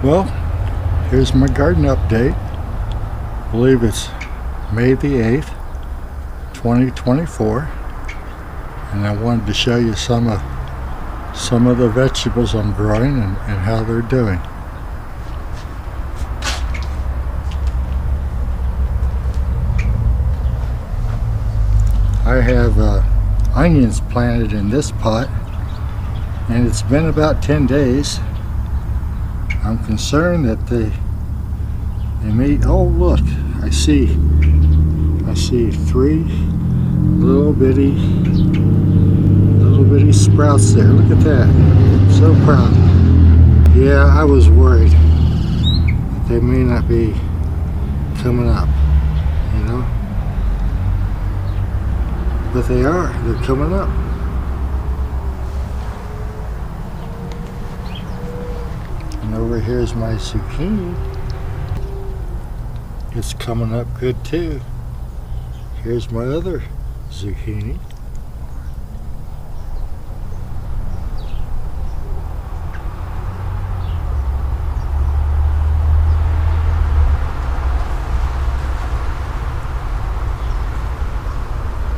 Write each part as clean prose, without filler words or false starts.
Well, here's my garden update. I believe it's May the 8th, 2024, and I wanted to show you some of the vegetables I'm growing and how they're doing. I have onions planted in this pot, and it's been about 10 days. I'm concerned that they may, oh look, I see 3 little bitty sprouts there. Look at that. I'm so proud. Yeah, I was worried that they may not be coming up, you know. But they are. They're coming up. And over here is my zucchini. It's coming up good too. Here's my other zucchini.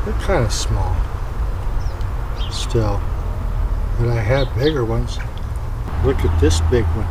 They're kind of small still, but I have bigger ones. Look at this big one.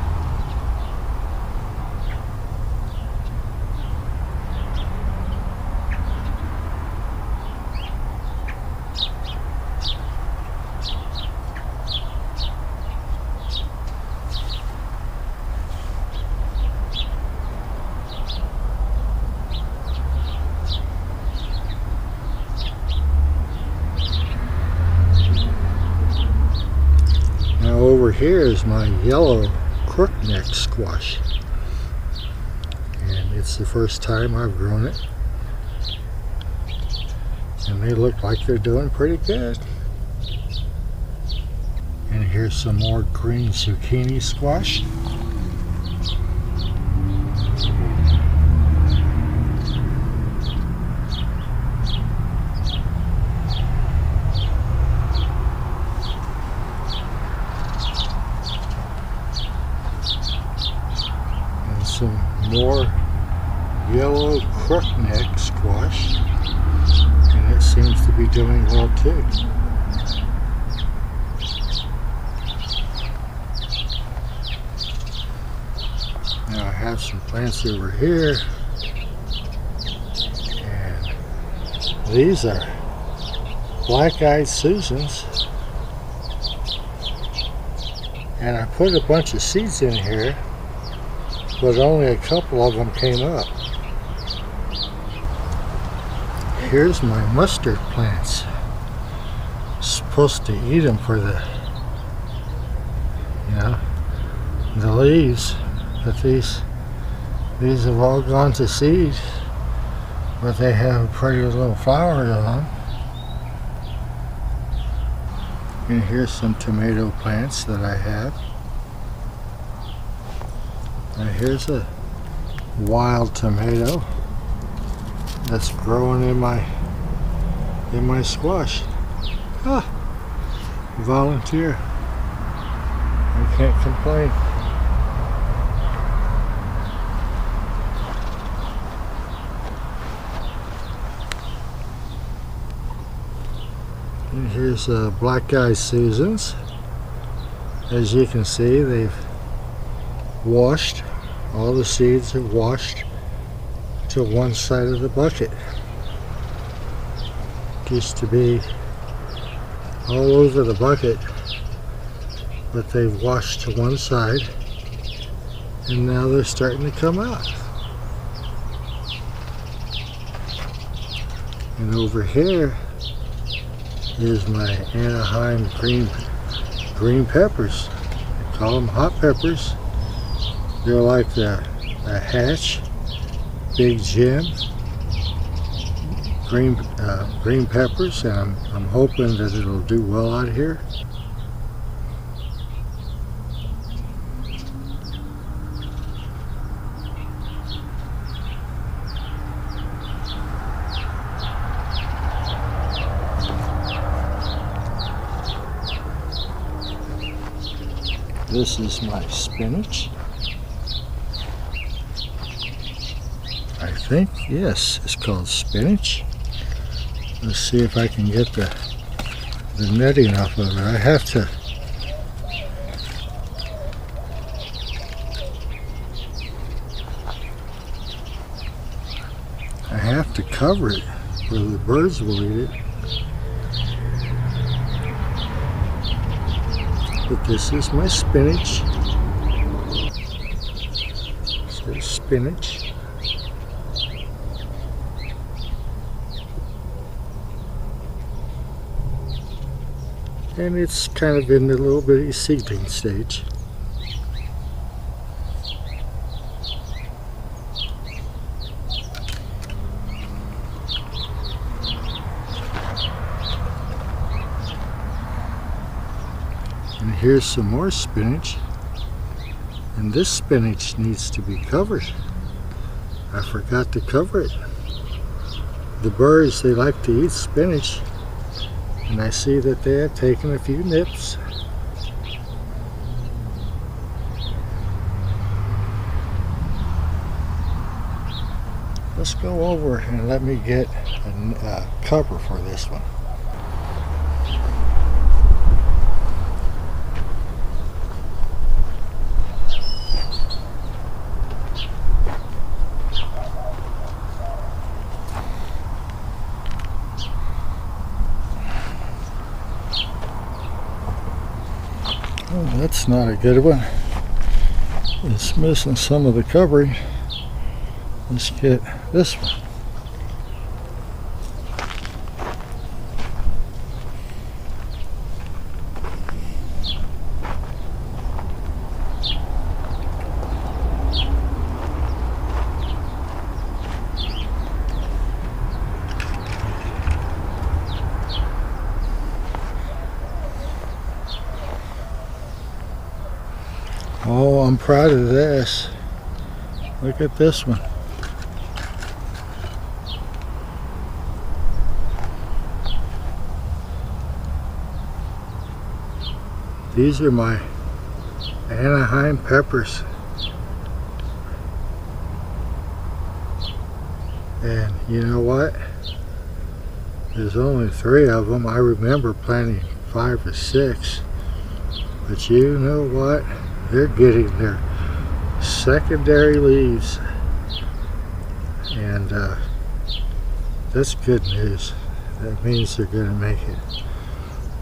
Over here is my yellow crookneck squash, and it's the first time I've grown it, and they look like they're doing pretty good. And here's some more green zucchini squash. Some more yellow crookneck squash, and it seems to be doing well too. Now I have some plants over here, and these are black-eyed Susans, and I put a bunch of seeds in here, but only a couple of them came up. Here's my mustard plants. Supposed to eat them for the leaves, but these have all gone to seed, but they have pretty little flowers on them. And here's some tomato plants that I have. Now here's a wild tomato that's growing in my squash. Volunteer. I can't complain. And here's black-eyed Susans. As you can see, they've washed. All the seeds are washed to one side of the bucket. It used to be all over the bucket, but they've washed to one side, and now they're starting to come out. And over here is my Anaheim green peppers. They call them hot peppers. They're like the Hatch, Big Jim, green peppers, and I'm hoping that it'll do well out here. This is my spinach. I think, yes, it's called spinach. Let's see if I can get the netting off of it. I have to cover it where the birds will eat it. But this is my spinach. It says spinach. And it's kind of in the little bitty seedling stage. And here's some more spinach. And this spinach needs to be covered. I forgot to cover it. The birds, they like to eat spinach. And I see that they have taken a few nips. Let's go over and let me get a cover for this one. Oh, that's not a good one. It's missing some of the covering. Let's get this one. Oh, I'm proud of this. Look at this one. These are my Anaheim peppers. And you know what? There's only 3 of them. I remember planting 5 or 6. But you know what? They're getting their secondary leaves. And that's good news. That means they're going to make it.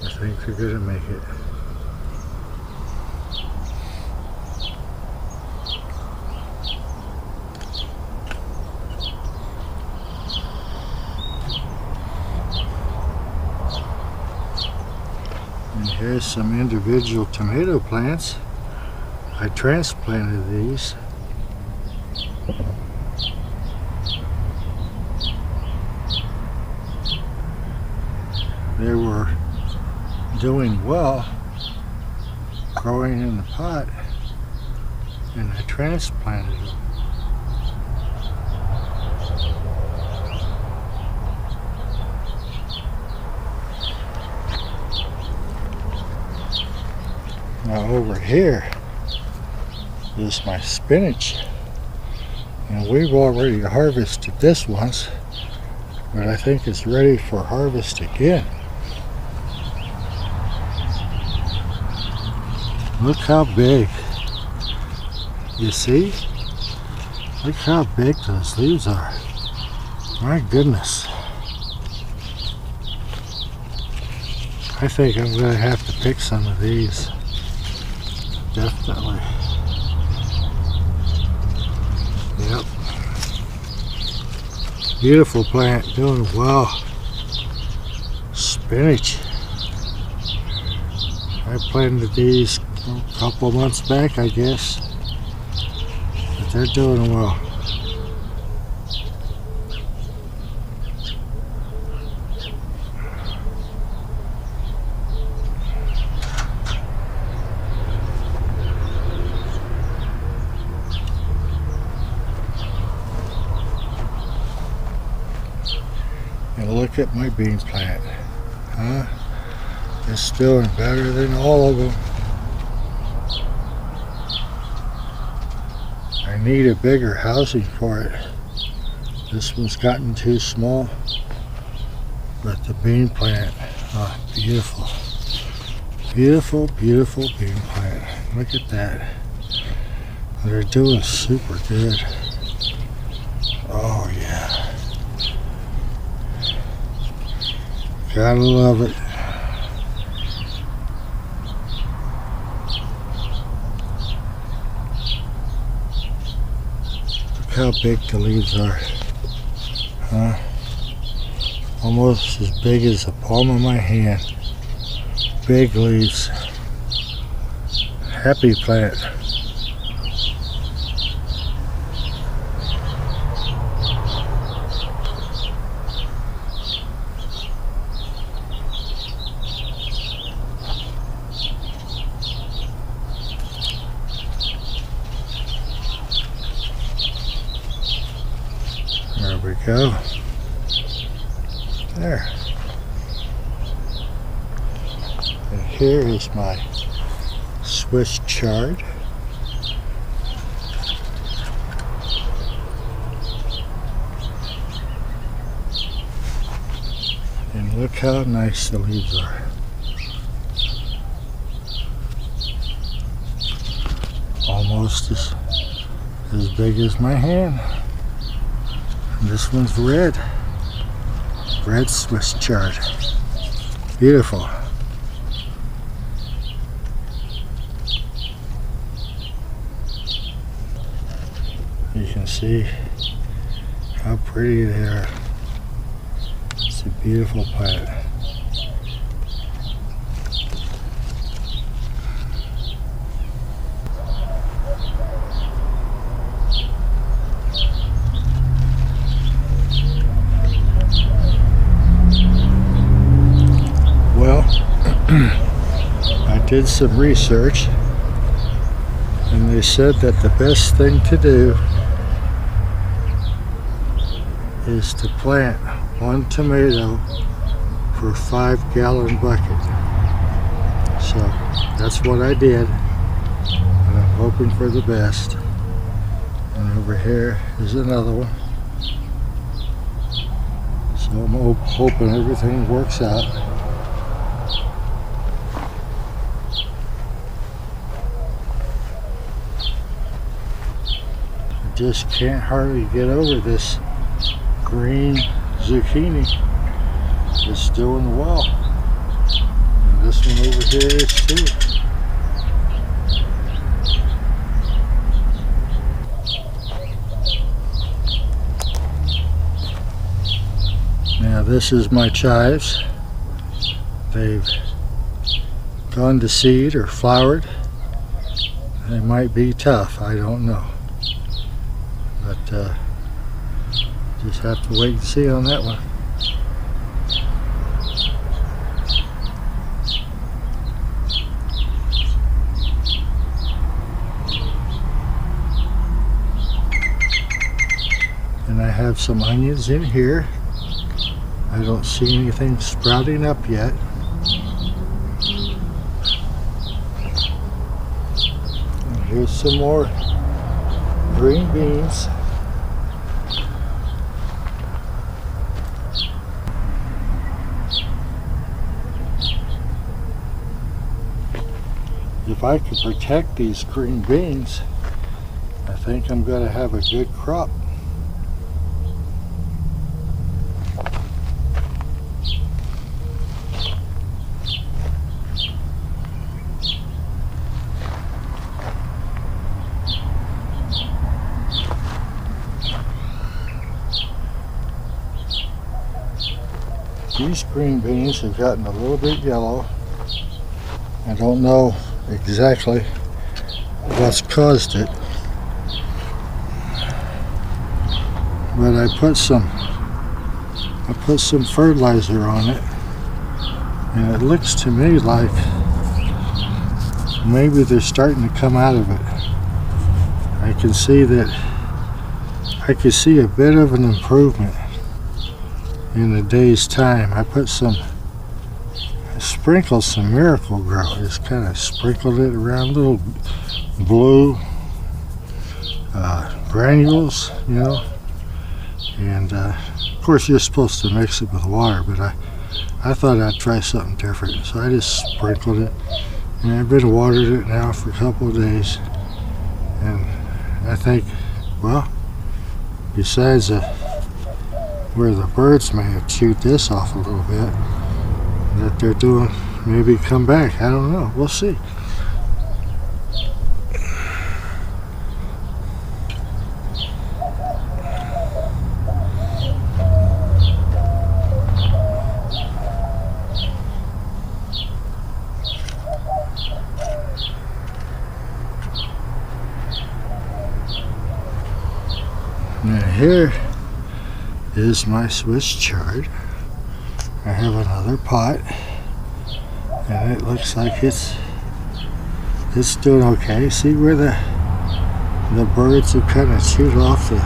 I think they're going to make it. And here's some individual tomato plants. I transplanted these. They were doing well growing in the pot, and I transplanted them. Now over here is my spinach, and we've already harvested this once, but I think it's ready for harvest again. Look how big. You see? Look how big those leaves are. My goodness. I think I'm going to have to pick some of these. Definitely. Yep. Beautiful plant, doing well. Spinach. I planted these a couple months back, I guess. But they're doing well. And look at my bean plant, huh? It's doing better than all of them. I need a bigger housing for it. This one's gotten too small, but the bean plant, beautiful. Beautiful, beautiful bean plant. Look at that. They're doing super good. Oh yeah. Gotta love it. Look how big the leaves are. Huh? Almost as big as the palm of my hand. Big leaves. Happy plant. There we go. There. And here is my Swiss chard. And look how nice the leaves are. Almost as big as my hand. And this one's red. Red Swiss chard. Beautiful. You can see how pretty they are. It's a beautiful plant. Well, I did some research, and they said that the best thing to do is to plant 1 tomato per 5-gallon bucket. So that's what I did, and I'm hoping for the best. And over here is another one. So I'm hoping everything works out. I just can't hardly get over this green zucchini. It's doing well. And this one over here is too. Now this is my chives. They've gone to seed or flowered. They might be tough, I don't know. But just have to wait and see on that one. And I have some onions in here. I don't see anything sprouting up yet. And here's some more green beans. If I could protect these green beans, I think I'm going to have a good crop. These green beans have gotten a little bit yellow. I don't know exactly what's caused it, but I put some fertilizer on it, and it looks to me like maybe they're starting to come out of it. I can see a bit of an improvement in a day's time. I sprinkled some Miracle Grow. Just kind of sprinkled it around, little blue granules, you know, And of course you're supposed to mix it with water, but I thought I'd try something different, so I just sprinkled it, and I've been watered it now for a couple of days. And I think, well, besides where the birds may have chewed this off a little bit, that they're doing maybe come back. I don't know. We'll see. Now here is my Swiss chard. I have another pot, and it looks like it's doing okay. See where the birds have kind of chewed off the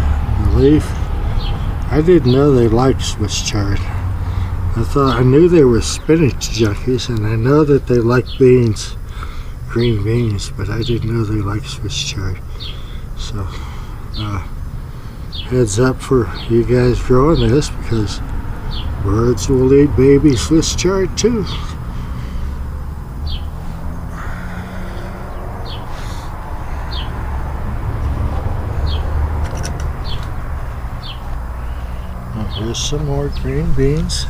leaf? I didn't know they liked Swiss chard. I knew they were spinach junkies, and I know that they like beans, green beans, but I didn't know they liked Swiss chard. So heads up for you guys growing this, because birds will eat baby Swiss chard too. Now here's some more green beans.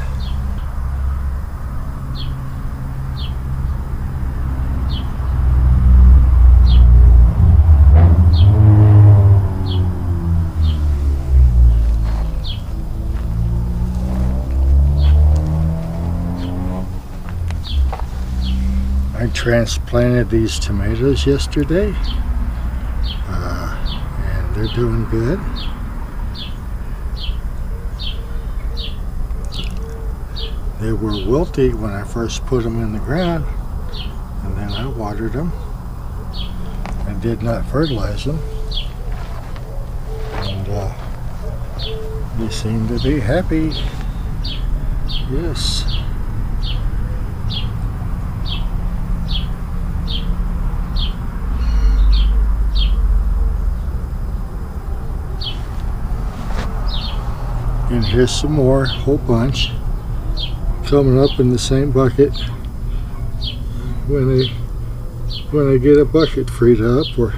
I transplanted these tomatoes yesterday, and they're doing good. They were wilty when I first put them in the ground, and then I watered them. I did not fertilize them, and they seem to be happy. Yes. And here's some more, whole bunch, coming up in the same bucket. When I get a bucket freed up, or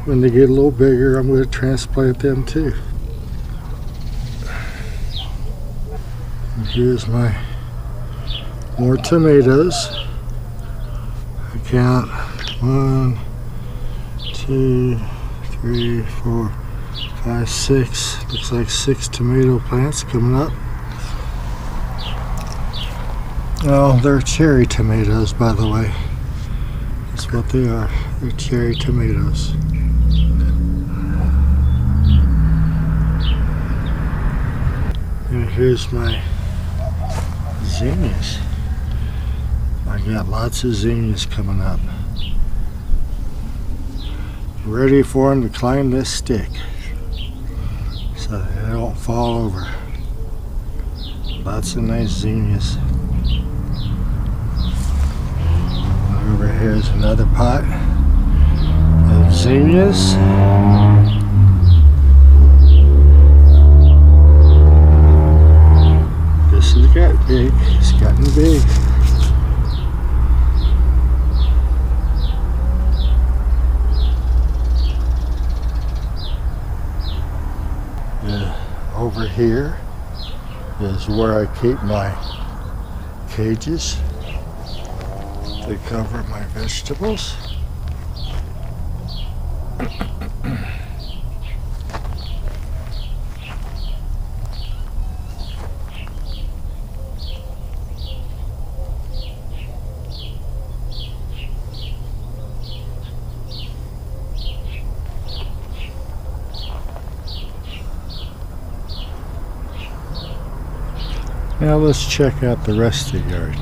when they get a little bigger, I'm going to transplant them too. And here's my more tomatoes. I count 1, 2, 3, 4, 5, 6. Looks like 6 tomato plants coming up. Oh, they're cherry tomatoes, by the way. That's what they are. They're cherry tomatoes. And here's my zinnias. I got lots of zinnias coming up. Ready for them to climb this stick, so they don't fall over. Lots of nice zinnias. Over here is another pot of zinnias. This has got big. It's gotten big. Over here is where I keep my cages to cover my vegetables. Now let's check out the rest of the yard.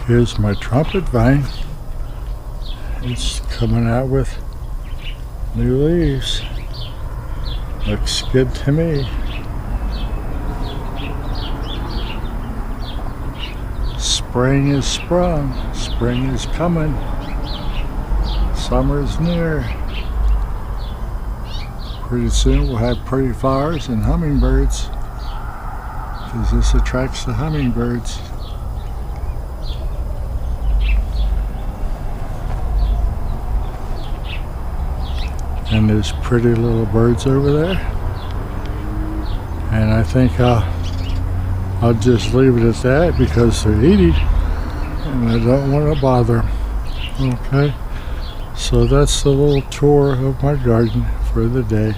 Here's my trumpet vine. It's coming out with new leaves. Looks good to me. Spring is sprung, spring is coming, summer's near. Pretty soon we'll have pretty flowers and hummingbirds, because this attracts the hummingbirds. And there's pretty little birds over there. And I think I'll just leave it at that because they're eating and I don't want to bother them. Okay, so that's the little tour of my garden for the day.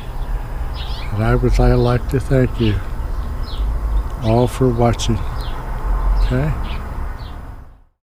And I'd like to thank you all for watching. Okay.